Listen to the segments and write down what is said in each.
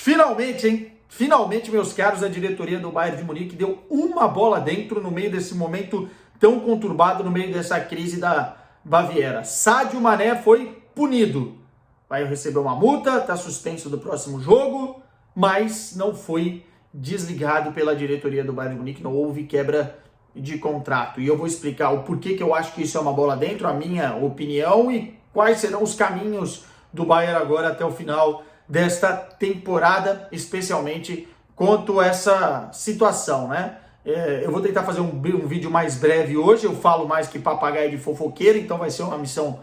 Finalmente, hein? Finalmente, meus caros, a diretoria do Bayern de Munique deu uma bola dentro no meio desse momento tão conturbado, no meio dessa crise da Baviera. Sadio Mané foi punido. Vai receber uma multa, está suspenso do próximo jogo, mas não foi desligado pela diretoria do Bayern de Munique, não houve quebra de contrato. E eu vou explicar o porquê que eu acho que isso é uma bola dentro, a minha opinião, e quais serão os caminhos do Bayern agora até o final desta temporada, especialmente quanto a essa situação, né? Eu vou tentar fazer um vídeo mais breve hoje, eu falo mais que papagaio de fofoqueiro, então vai ser uma missão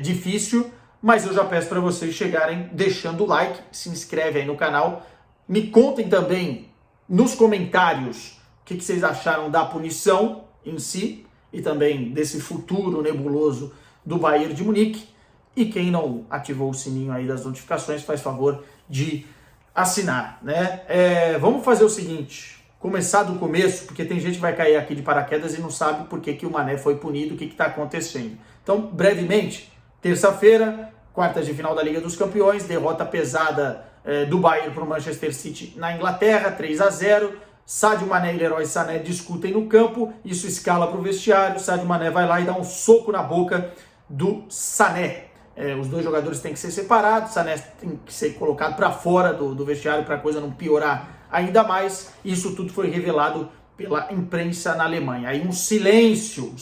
difícil, mas eu já peço para vocês chegarem deixando o like, se inscreve aí no canal, me contem também nos comentários o que vocês acharam da punição em si e também desse futuro nebuloso do Bayern de Munique. E quem não ativou o sininho aí das notificações, faz favor de assinar, né? Vamos fazer o seguinte, começar do começo, porque tem gente que vai cair aqui de paraquedas e não sabe por que o Mané foi punido, o que está acontecendo. Então, brevemente, terça-feira, quartas de final da Liga dos Campeões, derrota pesada do Bayern para o Manchester City na Inglaterra, 3-0. Sadio Mané e Leroy Sané discutem no campo, isso escala para o vestiário, Sadio Mané vai lá e dá um soco na boca do Sané. Os dois jogadores têm que ser separados, Sané tem que ser colocado para fora do vestiário para a coisa não piorar ainda mais. Isso tudo foi revelado pela imprensa na Alemanha. Aí um silêncio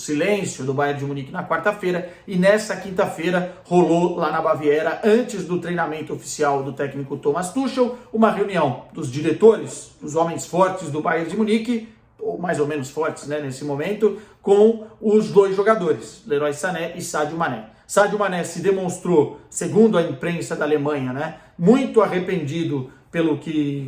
do Bayern de Munique na quarta-feira, e nessa quinta-feira rolou lá na Baviera, antes do treinamento oficial do técnico Thomas Tuchel, uma reunião dos diretores, dos homens fortes do Bayern de Munique, ou mais ou menos fortes, né, nesse momento, com os dois jogadores, Leroy Sané e Sadio Mané. Sadio Mané se demonstrou, segundo a imprensa da Alemanha, né, muito arrependido pelo que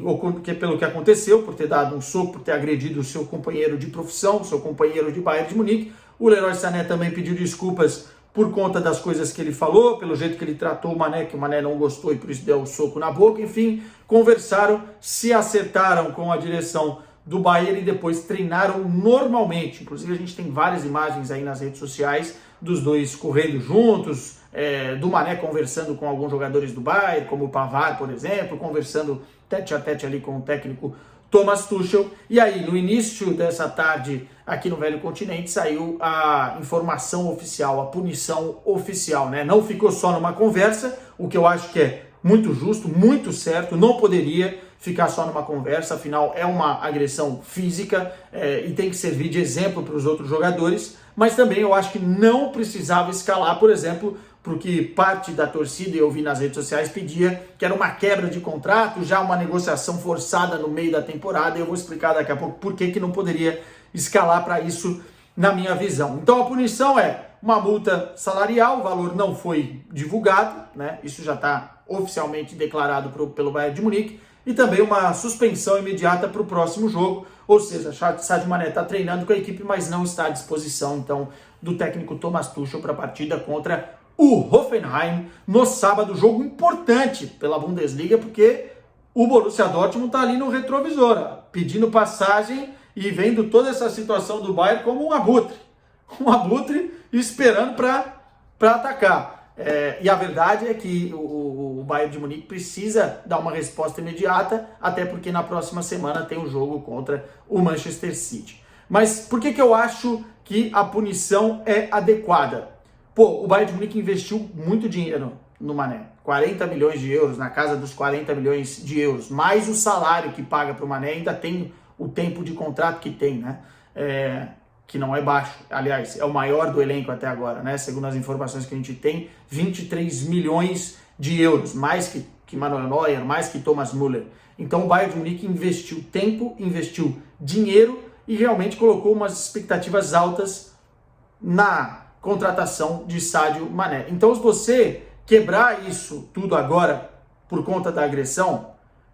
aconteceu, por ter dado um soco, por ter agredido o seu companheiro de profissão, o seu companheiro de Bayern de Munique. O Leroy Sané também pediu desculpas por conta das coisas que ele falou, pelo jeito que ele tratou o Mané, que o Mané não gostou e por isso deu um soco na boca. Enfim, conversaram, se acertaram com a direção do Bayern e depois treinaram normalmente. Inclusive a gente tem várias imagens aí nas redes sociais dos dois correndo juntos, do Mané conversando com alguns jogadores do Bayern, como o Pavard, por exemplo, conversando tete a tete ali com o técnico Thomas Tuchel. E aí, no início dessa tarde, aqui no Velho Continente, saiu a informação oficial, a punição oficial, né? Não ficou só numa conversa, o que eu acho que é muito justo, muito certo, não poderia ficar só numa conversa, afinal é uma agressão física e tem que servir de exemplo para os outros jogadores, mas também eu acho que não precisava escalar, por exemplo, porque parte da torcida, eu vi nas redes sociais, pedia que era uma quebra de contrato, já uma negociação forçada no meio da temporada, e eu vou explicar daqui a pouco por que não poderia escalar para isso na minha visão. Então a punição é uma multa salarial, o valor não foi divulgado, né? Isso já está oficialmente declarado pelo Bayern de Munique, e também uma suspensão imediata para o próximo jogo, ou seja, Sadio Mané está treinando com a equipe, mas não está à disposição, então, do técnico Thomas Tuchel para a partida contra o Hoffenheim no sábado, jogo importante pela Bundesliga, porque o Borussia Dortmund está ali no retrovisor, pedindo passagem e vendo toda essa situação do Bayern como um abutre esperando para atacar. E a verdade é que o Bayern de Munique precisa dar uma resposta imediata, até porque na próxima semana tem um jogo contra o Manchester City. Mas por que eu acho que a punição é adequada? O Bayern de Munique investiu muito dinheiro no Mané, 40 milhões de euros, na casa dos 40 milhões de euros, mais o salário que paga para o Mané, ainda tem o tempo de contrato que tem, né? Que não é baixo, aliás, é o maior do elenco até agora, né? Segundo as informações que a gente tem, 23 milhões de euros, mais que Manuel Neuer, mais que Thomas Müller. Então o Bayern de Munique investiu tempo, investiu dinheiro e realmente colocou umas expectativas altas na contratação de Sadio Mané. Então, se você quebrar isso tudo agora por conta da agressão,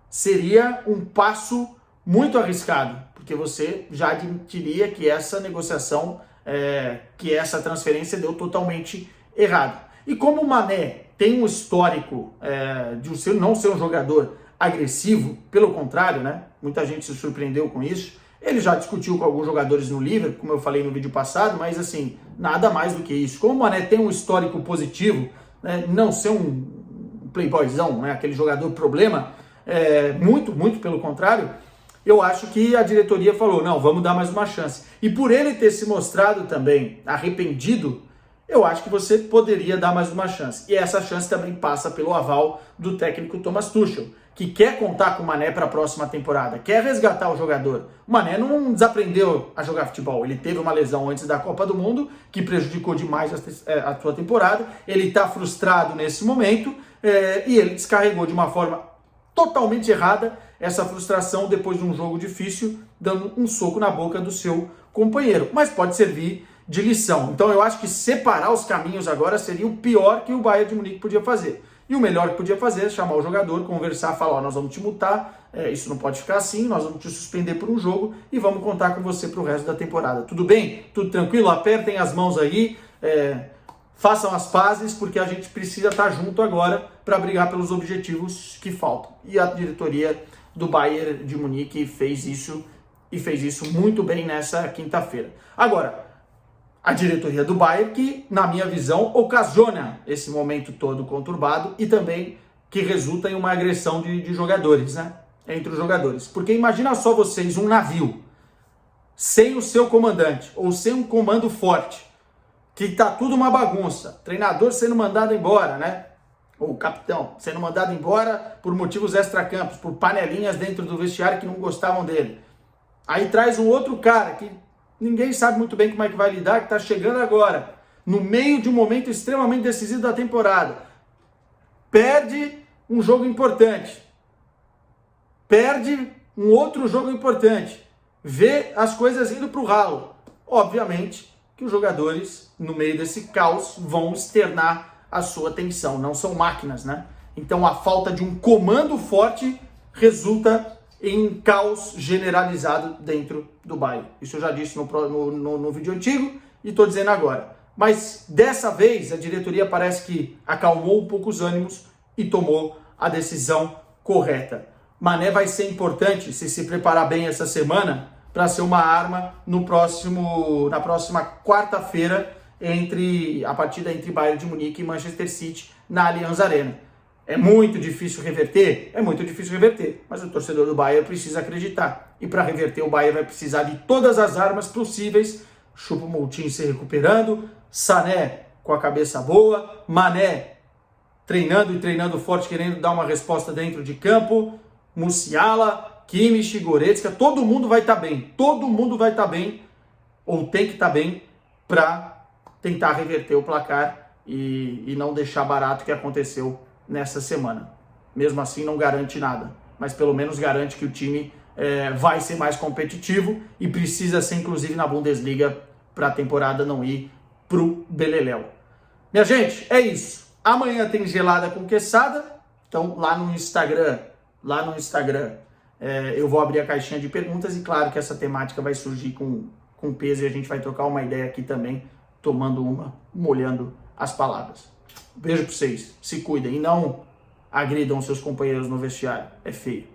seria um passo muito arriscado, porque você já admitiria que essa negociação, que essa transferência deu totalmente errado. E como o Mané tem um histórico de não ser um jogador agressivo, pelo contrário, né? Muita gente se surpreendeu com isso. Ele já discutiu com alguns jogadores no Liverpool, como eu falei no vídeo passado, mas assim, nada mais do que isso. Como o Mané tem um histórico positivo, né, não ser um playboyzão, né, aquele jogador problema, muito pelo contrário, eu acho que a diretoria falou, não, vamos dar mais uma chance. E por ele ter se mostrado também arrependido, eu acho que você poderia dar mais uma chance. E essa chance também passa pelo aval do técnico Thomas Tuchel, que quer contar com o Mané para a próxima temporada, quer resgatar o jogador. O Mané não desaprendeu a jogar futebol, ele teve uma lesão antes da Copa do Mundo, que prejudicou demais a sua temporada, ele está frustrado nesse momento, e ele descarregou de uma forma totalmente errada essa frustração depois de um jogo difícil, dando um soco na boca do seu companheiro. Mas pode servir de lição. Então eu acho que separar os caminhos agora seria o pior que o Bayern de Munique podia fazer. E o melhor que podia fazer é chamar o jogador, conversar, falar, nós vamos te multar, isso não pode ficar assim, nós vamos te suspender por um jogo e vamos contar com você para o resto da temporada. Tudo bem? Tudo tranquilo? Apertem as mãos aí, façam as pazes, porque a gente precisa estar junto agora para brigar pelos objetivos que faltam. E a diretoria do Bayern de Munique fez isso, e fez isso muito bem nessa quinta-feira. Agora, a diretoria do Bayern, que, na minha visão, ocasiona esse momento todo conturbado e também que resulta em uma agressão de jogadores, né? Entre os jogadores. Porque imagina só vocês, um navio, sem o seu comandante, ou sem um comando forte, que tá tudo uma bagunça, treinador sendo mandado embora, né? Ou o capitão sendo mandado embora por motivos extracampos, por panelinhas dentro do vestiário que não gostavam dele. Aí traz um outro cara que ninguém sabe muito bem como é que vai lidar, que está chegando agora, no meio de um momento extremamente decisivo da temporada. Perde um jogo importante. Perde um outro jogo importante. Vê as coisas indo para o ralo. Obviamente que os jogadores, no meio desse caos, vão externar a sua tensão. Não são máquinas, né? Então a falta de um comando forte resulta em caos generalizado dentro do Bayern. Isso eu já disse no vídeo antigo e estou dizendo agora. Mas dessa vez a diretoria parece que acalmou um pouco os ânimos e tomou a decisão correta. Mané vai ser importante se preparar bem essa semana para ser uma arma na próxima quarta-feira a partida entre Bayern de Munique e Manchester City na Allianz Arena. É muito difícil reverter? É muito difícil reverter, mas o torcedor do Bayern precisa acreditar. E para reverter, o Bayern vai precisar de todas as armas possíveis. Choupo-Moting se recuperando, Sané com a cabeça boa, Mané treinando e treinando forte, querendo dar uma resposta dentro de campo, Musiala, Kimmich, Goretzka, todo mundo vai estar bem. Todo mundo vai estar bem, ou tem que estar bem, para tentar reverter o placar e não deixar barato o que aconteceu nessa semana. Mesmo assim não garante nada, mas pelo menos garante que o time vai ser mais competitivo e precisa ser inclusive na Bundesliga para a temporada não ir pro beleléu. Minha gente, é isso. Amanhã tem gelada com quesada, então lá no Instagram eu vou abrir a caixinha de perguntas e claro que essa temática vai surgir com peso e a gente vai trocar uma ideia aqui também, molhando as palavras. Beijo pra vocês, se cuidem e não agridam seus companheiros no vestiário, é feio.